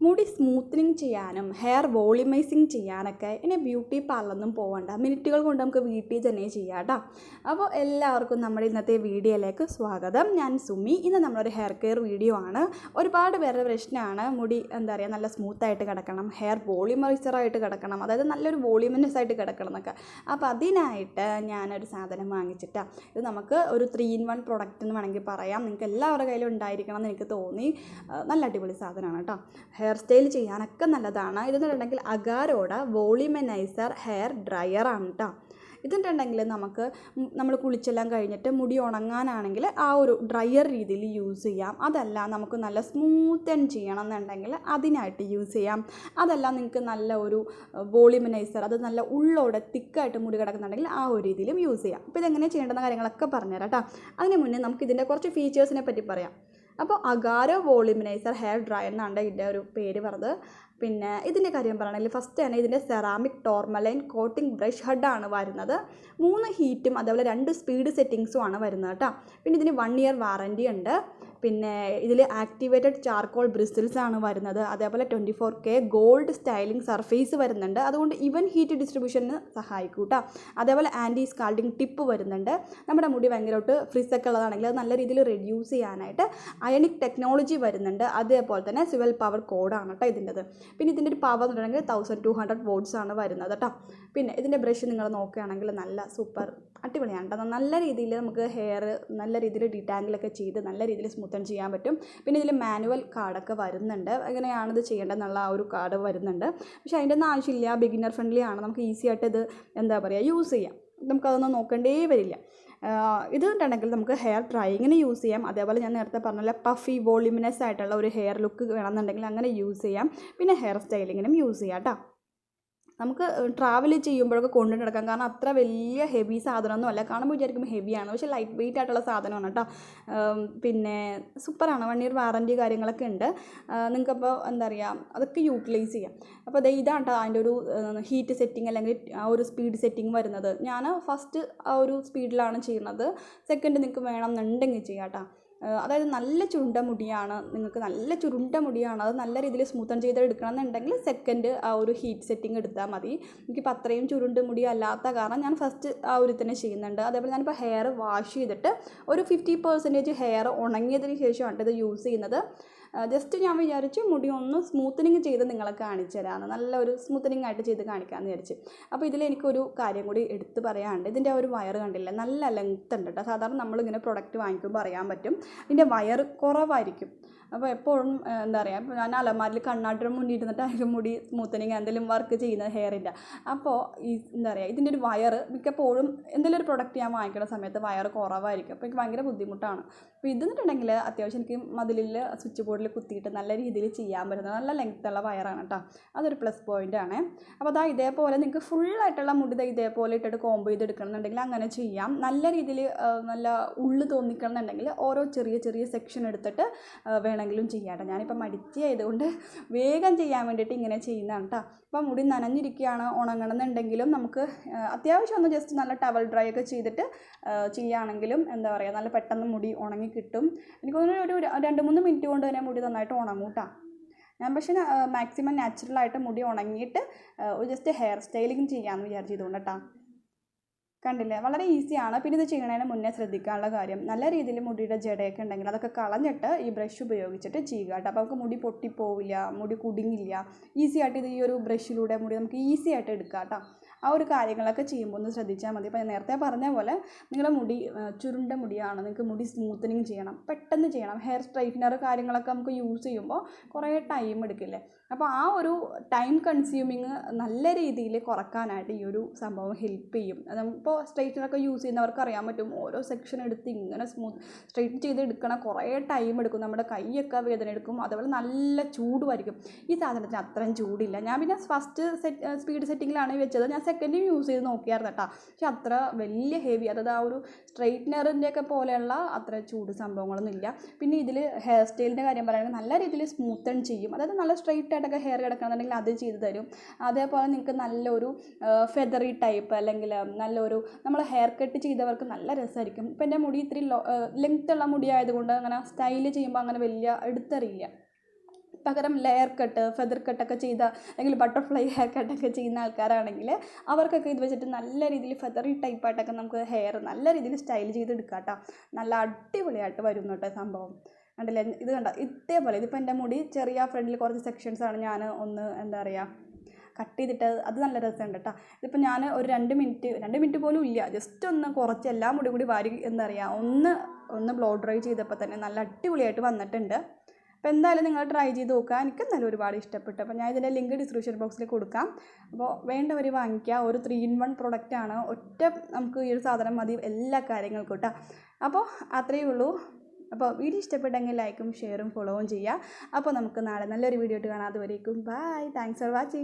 മുടി സ്മൂത്തനിങ് ചെയ്യാനും hair volumising ചെയ്യാനൊക്കെ ഇനി ബ്യൂട്ടി പാർലറൊന്നും പോകണ്ട, മിനിറ്റുകൾ കൊണ്ട് നമുക്ക് വീട്ടിൽ തന്നെ ചെയ്യാം കേട്ടോ. അപ്പോൾ എല്ലാവർക്കും നമ്മുടെ ഇന്നത്തെ വീഡിയോയിലേക്ക് സ്വാഗതം. ഞാൻ സുമി. ഇന്ന് നമ്മളൊരു ഹെയർ കെയർ വീഡിയോ ആണ്. ഒരുപാട് പേരുടെ പ്രശ്നമാണ് മുടി നല്ല സ്മൂത്തായിട്ട് കിടക്കണം, ഹെയർ വോളിമൈസറായിട്ട് കിടക്കണം, അതായത് നല്ലൊരു വോളിമിനസ് ആയിട്ട് കിടക്കണം എന്നൊക്കെ. അപ്പോൾ അതിനായിട്ട് ഞാനൊരു സാധനം വാങ്ങിച്ചിട്ടാണ്. ഇത് നമുക്ക് ഒരു 3-in-1 പ്രൊഡക്റ്റ് എന്ന് വേണമെങ്കിൽ പറയാം. നിങ്ങൾക്ക് എല്ലാവരുടെ കയ്യിലും ഉണ്ടായിരിക്കണം എന്ന് എനിക്ക് തോന്നി. നല്ല അടിപൊളി സാധനമാണ് കേട്ടോ. ഹെയർ സ്റ്റൈൽ ചെയ്യാനൊക്കെ നല്ലതാണ്. ഇതെന്ന് പറഞ്ഞിട്ടുണ്ടെങ്കിൽ അഗാരോയുടെ വോളിമനൈസർ ഹെയർ ഡ്രയറാണ് കേട്ടോ. ഇതെന്നുണ്ടെങ്കിൽ നമ്മൾ കുളിച്ചെല്ലാം കഴിഞ്ഞിട്ട് മുടി ഉണങ്ങാനാണെങ്കിൽ ആ ഒരു ഡ്രയർ രീതിയിൽ യൂസ് ചെയ്യാം. അതല്ല നമുക്ക് നല്ല സ്മൂത്തൻ ചെയ്യണം എന്നുണ്ടെങ്കിൽ അതിനായിട്ട് യൂസ് ചെയ്യാം. അതല്ല നിങ്ങൾക്ക് നല്ല ഒരു വോളിമനൈസർ, അത് നല്ല ഉള്ളോടെ തിക്കായിട്ട് മുടി കിടക്കുന്നുണ്ടെങ്കിൽ ആ ഒരു രീതിയിലും യൂസ് ചെയ്യാം. അപ്പോൾ ഇതെങ്ങനെ ചെയ്യേണ്ടുന്ന കാര്യങ്ങളൊക്കെ പറഞ്ഞുതരാം കേട്ടോ. അതിന് മുന്നേ നമുക്ക് ഇതിൻ്റെ കുറച്ച് ഫീച്ചേഴ്സിനെ പറ്റി പറയാം. അപ്പോൾ അഗാരോ വോളിമനൈസർ ഹെയർ ഡ്രയർ എന്നാണ് ഇതിൻ്റെ ഒരു പേര് പറഞ്ഞത്. പിന്നെ ഇതിൻ്റെ കാര്യം പറയുകയാണെങ്കിൽ ഫസ്റ്റ് തന്നെ ഇതിൻ്റെ സെറാമിക് ടോർമലൈൻ കോട്ടിംഗ് ബ്രഷ് ഹെഡാണ് വരുന്നത്. 3 ഹീറ്റും അതേപോലെ 2 സ്പീഡ് സെറ്റിങ്സും ആണ് വരുന്നത് കേട്ടോ. പിന്നെ ഇതിന് 1 ഇയർ വാറൻറ്റി ഉണ്ട്. പിന്നെ ഇതിൽ ആക്ടിവേറ്റഡ് ചാർക്കോൾ ബ്രിസിൽസ് ആണ് വരുന്നത്. അതേപോലെ 24K ഗോൾഡ് സ്റ്റൈലിംഗ് സർഫേസ് വരുന്നുണ്ട്. അതുകൊണ്ട് ഈവൻ ഹീറ്റ് ഡിസ്ട്രിബ്യൂഷന് സഹായിക്കും കേട്ടോ. അതേപോലെ ആൻറ്റി സ്കാൾഡിങ് ടിപ്പ് വരുന്നുണ്ട്. നമ്മുടെ മുടി ഭയങ്കരമായിട്ട് ഫ്രിസൊക്കെ ഉള്ളതാണെങ്കിൽ അത് നല്ല രീതിയിൽ റെഡ്യൂസ് ചെയ്യാനായിട്ട് അയണിക് ടെക്നോളജി വരുന്നുണ്ട്. അതേപോലെ തന്നെ സ്യുവൽ പവർ കോഡാണ് കേട്ടോ ഇതിൻ്റെത്. പിന്നെ ഇതിൻ്റെ ഒരു പവർ എന്ന് പറഞ്ഞിട്ടുണ്ടെങ്കിൽ 1200 വോൾട്ട്സ് ആണ് വരുന്നത് കേട്ടോ. പിന്നെ ഇതിൻ്റെ ബ്രഷ് നിങ്ങൾ നോക്കുകയാണെങ്കിൽ നല്ല സൂപ്പർ അടിപൊളിയാണ് കേട്ടോ. നല്ല രീതിയിൽ നമുക്ക് ഹെയർ നല്ല രീതിയിൽ ഡീറ്റാങ്കിളൊക്കെ ചെയ്ത് നല്ല രീതിയിൽ സ്മൂത്തൻ ചെയ്യാൻ പറ്റും. പിന്നെ ഇതിൽ മാനുവൽ കാർഡൊക്കെ വരുന്നുണ്ട്. എങ്ങനെയാണിത് ചെയ്യേണ്ടതെന്നുള്ള ആ ഒരു കാർഡ് വരുന്നുണ്ട്. പക്ഷേ അതിൻ്റെ ഒന്നും ആവശ്യമില്ല. ബിഗിനർ ഫ്രണ്ട്ലി ആണ്. നമുക്ക് ഈസി ആയിട്ട് ഇത് യൂസ് ചെയ്യാം. നമുക്കതൊന്നും നോക്കേണ്ടേ വരില്ല. ഇത് ഉണ്ടെങ്കിൽ നമുക്ക് ഹെയർ ഡ്രൈയിങ്ങിന് യൂസ് ചെയ്യാം. അതേപോലെ ഞാൻ നേരത്തെ പറഞ്ഞ പഫി വോളിമിനസ് ആയിട്ടുള്ള ഒരു ഹെയർ ലുക്ക് വേണമെന്നുണ്ടെങ്കിൽ അങ്ങനെ യൂസ് ചെയ്യാം. പിന്നെ ഹെയർ സ്റ്റൈലിങ്ങിനും യൂസ് ചെയ്യാം കേട്ടോ. നമുക്ക് ട്രാവൽ ചെയ്യുമ്പോഴൊക്കെ കൊണ്ടു നടക്കാം. കാരണം അത്ര വലിയ ഹെവി സാധനമൊന്നും അല്ല. കാണുമ്പോൾ വിചാരിക്കുമ്പോൾ ഹെവിയാണ്, പക്ഷേ ലൈറ്റ് വെയിറ്റ് ആയിട്ടുള്ള സാധനമാണ് കേട്ടോ. പിന്നെ സൂപ്പറാണ്. 1 ഇയർ വാറൻറ്റി കാര്യങ്ങളൊക്കെ ഉണ്ട്. നിങ്ങൾക്കപ്പോൾ അതൊക്കെ യൂട്ടിലൈസ് ചെയ്യാം. അപ്പോൾ ഇതാണ് കേട്ടോ അതിൻ്റെ ഒരു ഹീറ്റ് സെറ്റിംഗ് അല്ലെങ്കിൽ ആ ഒരു സ്പീഡ് സെറ്റിംഗ് വരുന്നത്. ഞാൻ ഫസ്റ്റ് ആ ഒരു സ്പീഡിലാണ് ചെയ്യുന്നത്. സെക്കൻഡ് നിങ്ങൾക്ക് വേണമെന്നുണ്ടെങ്കിൽ ചെയ്യാം കേട്ടോ. അതായത് നല്ല ചുരുണ്ട മുടിയാണ്, നിങ്ങൾക്ക് നല്ല ചുരുണ്ട മുടിയാണ്, അത് നല്ല രീതിയിൽ സ്മൂത്തൻ ചെയ്ത് എടുക്കണം എന്നുണ്ടെങ്കിൽ സെക്കൻഡ് ആ ഒരു ഹീറ്റ് സെറ്റിംഗ് എടുത്താൽ മതി. എനിക്കിപ്പോൾ അത്രയും ചുരുണ്ട മുടി അല്ലാത്ത കാരണം ഞാൻ ഫസ്റ്റ് ആ ഒരു തന്നെ ചെയ്യുന്നുണ്ട്. അതേപോലെ ഞാനിപ്പോൾ ഹെയർ വാഷ് ചെയ്തിട്ട് ഒരു 50% ഹെയർ ഉണങ്ങിയതിന് ശേഷമാണ് ഇത് യൂസ് ചെയ്യുന്നത്. ജസ്റ്റ് ഞാൻ വിചാരിച്ചു മുടി ഒന്ന് സ്മൂത്തനിങ് ചെയ്ത് നിങ്ങളെ കാണിച്ചു തരാമെന്ന്, നല്ലൊരു സ്മൂത്തനിങ് ആയിട്ട് ചെയ്ത് കാണിക്കാമെന്ന് വിചാരിച്ചു. അപ്പോൾ ഇതിലെനിക്കൊരു കാര്യം കൂടി എടുത്ത് പറയാനുണ്ട്. ഇതിൻ്റെ ഒരു വയർ കണ്ടില്ല, നല്ല ലെങ്ത്ത് ഉണ്ട് കേട്ടോ. സാധാരണ നമ്മളിങ്ങനെ പ്രൊഡക്റ്റ് വാങ്ങിക്കുമ്പോൾ അറിയാൻ പറ്റും ഇതിൻ്റെ വയർ കുറവായിരിക്കും. അപ്പോൾ എപ്പോഴും ഇപ്പോൾ ഞാൻ അലമാരിൽ കണ്ണാട്ടിന് മുന്നിൽ ഇരുന്നിട്ട് അതിൽ മുടി സ്മൂത്തനിങ് എന്തെങ്കിലും വർക്ക് ചെയ്യുന്ന ഹെയറിൻ്റെ. അപ്പോൾ ഈ ഇതിൻ്റെ ഒരു വയർ മിക്കപ്പോഴും എന്തെങ്കിലും ഒരു പ്രൊഡക്റ്റ് ഞാൻ വാങ്ങിക്കുന്ന സമയത്ത് വയർ കുറവായിരിക്കും. അപ്പോൾ എനിക്ക് ഭയങ്കര ബുദ്ധിമുട്ടാണ്. അപ്പോൾ ഇതെന്നുണ്ടെങ്കിൽ അത്യാവശ്യം എനിക്ക് മതിലിൽ സ്വിച്ച് ബോർഡിൽ കുത്തിയിട്ട് നല്ല രീതിയിൽ ചെയ്യാൻ പറ്റുന്നത് നല്ല ലെങ്ത്തുള്ള വയറാണ് കേട്ടോ. അതൊരു പ്ലസ് പോയിൻ്റാണ്. അപ്പോൾ ഇതേപോലെ നിങ്ങൾക്ക് ഫുള്ളായിട്ടുള്ള മുടി ഇതേപോലെ ഇട്ടിട്ട് കോംബ് ചെയ്തെടുക്കണം എന്നുണ്ടെങ്കിൽ അങ്ങനെ ചെയ്യാം. നല്ല രീതിയിൽ നല്ല ഉള്ളു തോന്നിക്കണം എന്നുണ്ടെങ്കിൽ ഓരോ ചെറിയ ചെറിയ സെക്ഷൻ എടുത്തിട്ട് വേണമെങ്കിലും ചെയ്യാം കേട്ടോ. ഞാനിപ്പോൾ മടിച്ചായതുകൊണ്ട് വേഗം ചെയ്യാൻ വേണ്ടിയിട്ട് ഇങ്ങനെ ചെയ്യുന്നതാണ് കേട്ടോ. അപ്പോൾ മുടി നനഞ്ഞിരിക്കുകയാണ്, ഉണങ്ങണമെന്നുണ്ടെങ്കിലും നമുക്ക് അത്യാവശ്യം ഒന്ന് ജസ്റ്റ് നല്ല ടവൽ ഡ്രൈ ഒക്കെ ചെയ്തിട്ട് ചെയ്യുകയാണെങ്കിലും നല്ല പെട്ടെന്ന് മുടി ഉണങ്ങി കിട്ടും. എനിക്ക് തോന്നുന്നു ഒരു 2-3 മിനിറ്റ് കൊണ്ട് തന്നെ മുടി നന്നായിട്ട് ഉണങ്ങും കേട്ടോ. ഞാൻ പക്ഷേ മാക്സിമം നാച്ചുറലായിട്ട് മുടി ഉണങ്ങിയിട്ട് ജസ്റ്റ് ഹെയർ സ്റ്റൈലിങ് ചെയ്യാമെന്ന് വിചാരിച്ചതുകൊണ്ട് കേട്ടോ. കണ്ടില്ലേ, വളരെ ഈസിയാണ്. പിന്നെ ഇത് ചെയ്യണതിന് മുന്നേ ശ്രദ്ധിക്കാനുള്ള കാര്യം, നല്ല രീതിയിൽ മുടിയുടെ ജടയൊക്കെ ഉണ്ടെങ്കിൽ അതൊക്കെ കളഞ്ഞിട്ട് ഈ ബ്രഷ് ഉപയോഗിച്ചിട്ട് ചെയ്യുക കേട്ടോ. അപ്പോൾ നമുക്ക് മുടി പൊട്ടിപ്പോവില്ല, മുടി കുടുങ്ങില്ല. ഈസി ആയിട്ട് ഇത് ഈ ഒരു ബ്രഷിലൂടെ മുടി നമുക്ക് ഈസി ആയിട്ട് എടുക്കാം കേട്ടോ. ആ ഒരു കാര്യങ്ങളൊക്കെ ചെയ്യുമ്പോൾ ഒന്ന് ശ്രദ്ധിച്ചാൽ മതി. അപ്പോൾ ഞാൻ നേരത്തെ പറഞ്ഞ പോലെ നിങ്ങളുടെ മുടി ചുരുണ്ട മുടിയാണ്, നിങ്ങൾക്ക് മുടി സ്മൂത്തനിങ് ചെയ്യണം, പെട്ടെന്ന് ചെയ്യണം. ഹെയർ സ്ട്രൈറ്റ്നർ കാര്യങ്ങളൊക്കെ നമുക്ക് യൂസ് ചെയ്യുമ്പോൾ കുറേ ടൈം എടുക്കില്ലേ. അപ്പോൾ ആ ഒരു ടൈം കൺസ്യൂമിങ് നല്ല രീതിയിൽ കുറക്കാനായിട്ട് ഈ ഒരു സംഭവം ഹെൽപ്പ് ചെയ്യും. ഇപ്പോൾ സ്ട്രൈറ്റ്നറൊക്കെ യൂസ് ചെയ്യുന്നവർക്ക് അറിയാൻ പറ്റും, ഓരോ സെക്ഷൻ എടുത്ത് ഇങ്ങനെ സ്ട്രൈറ്റ് ചെയ്ത് എടുക്കണം, കുറേ ടൈം എടുക്കും, നമ്മുടെ കൈയൊക്കെ വേദന എടുക്കും, അതുപോലെ നല്ല ചൂടുമായിരിക്കും. ഈ സാധനത്തിന് അത്രയും ചൂടില്ല. ഞാൻ പിന്നെ ഫസ്റ്റ് സ്പീഡ് സെറ്റിങ്ങിലാണ് വെച്ചത്. ഞാൻ സെക്കൻഡും യൂസ് ചെയ്ത് നോക്കിയായിരുന്നു കേട്ടോ. പക്ഷെ അത്ര വലിയ ഹെവി, അതായത് ആ ഒരു സ്ട്രൈറ്റ്നറിൻ്റെയൊക്കെ പോലെയുള്ള അത്ര ചൂട് സംഭവങ്ങളൊന്നും ഇല്ല. പിന്നെ ഇതിൽ ഹെയർ സ്റ്റൈലിൻ്റെ കാര്യം പറയുകയാണെങ്കിൽ നല്ല രീതിയിൽ സ്മൂത്തൺ ചെയ്യും. അതായത് നല്ല സ്ട്രൈറ്റ് ആയിട്ടൊക്കെ ഹെയർ കിടക്കണമെന്നുണ്ടെങ്കിൽ അത് ചെയ്ത് തരും. അതേപോലെ നിങ്ങൾക്ക് നല്ലൊരു ഫെദറി ടൈപ്പ് അല്ലെങ്കിൽ നല്ലൊരു നമ്മൾ ഹെയർ കട്ട് ചെയ്തവർക്ക് നല്ല രസമായിരിക്കും. ഇപ്പം എൻ്റെ മുടി ഇത്തിരി ലെങ്ത്തുള്ള മുടി ആയതുകൊണ്ട് അങ്ങനെ സ്റ്റൈല് ചെയ്യുമ്പോൾ അങ്ങനെ വലിയ എടുത്തറിയില്ല. പകരം ലെയർ കട്ട്, ഫെദർ കട്ടൊക്കെ ചെയ്ത അല്ലെങ്കിൽ ബട്ടർഫ്ലൈ ഹെയർ കട്ടൊക്കെ ചെയ്യുന്ന ആൾക്കാരാണെങ്കിൽ അവർക്കൊക്കെ ഇത് വെച്ചിട്ട് നല്ല രീതിയിൽ ഫെദറി ടൈപ്പായിട്ടൊക്കെ നമുക്ക് ഹെയർ നല്ല രീതിയിൽ സ്റ്റൈൽ ചെയ്തെടുക്കാം കേട്ടോ. നല്ല അടിപൊളിയായിട്ട് വരും കേട്ടോ സംഭവം. കണ്ടില്ലേ, ഇത് കണ്ടോ, ഇതേപോലെ. ഇതിപ്പോൾ എൻ്റെ മുടി ചെറിയ ഫ്രണ്ടിൽ കുറച്ച് സെക്ഷൻസാണ് ഞാൻ ഒന്ന് എന്താ പറയുക കട്ട് ചെയ്തിട്ട്, അത് നല്ല രസമുണ്ട് കേട്ടോ. ഇതിപ്പോൾ ഞാൻ ഒരു 2 മിനിറ്റ് പോലും ഇല്ല, ജസ്റ്റ് ഒന്ന് കുറച്ച് എല്ലാ മുടി കൂടി വാരി എന്താ പറയുക ഒന്ന് ബ്ലോ ഡ്രൈ ചെയ്തപ്പോൾ തന്നെ നല്ല അടിപൊളിയായിട്ട് വന്നിട്ടുണ്ട്. അപ്പോൾ എന്തായാലും നിങ്ങൾ ട്രൈ ചെയ്ത് നോക്കുക. എനിക്ക് എന്തായാലും ഒരുപാട് ഇഷ്ടപ്പെട്ടു. അപ്പോൾ ഞാൻ ഇതിൻ്റെ ലിങ്ക് ഡിസ്ക്രിപ്ഷൻ ബോക്സിൽ കൊടുക്കാം. അപ്പോൾ വേണ്ടവർ വാങ്ങിക്കുക. ഒരു 3-in-1 പ്രൊഡക്റ്റാണ്. ഒറ്റ നമുക്ക് ഈ ഒരു സാധനം മതി എല്ലാ കാര്യങ്ങൾക്കും കേട്ടോ. അപ്പോൾ അത്രയേ ഉള്ളൂ. അപ്പോൾ വീഡിയോ ഇഷ്ടപ്പെട്ടെങ്കിൽ ലൈക്കും ഷെയറും ഫോളോവും ചെയ്യുക. അപ്പോൾ നമുക്ക് നാളെ നല്ലൊരു വീഡിയോ ആയിട്ട് കാണാം. അതുവരേക്കും ബൈ. Thanks for watching.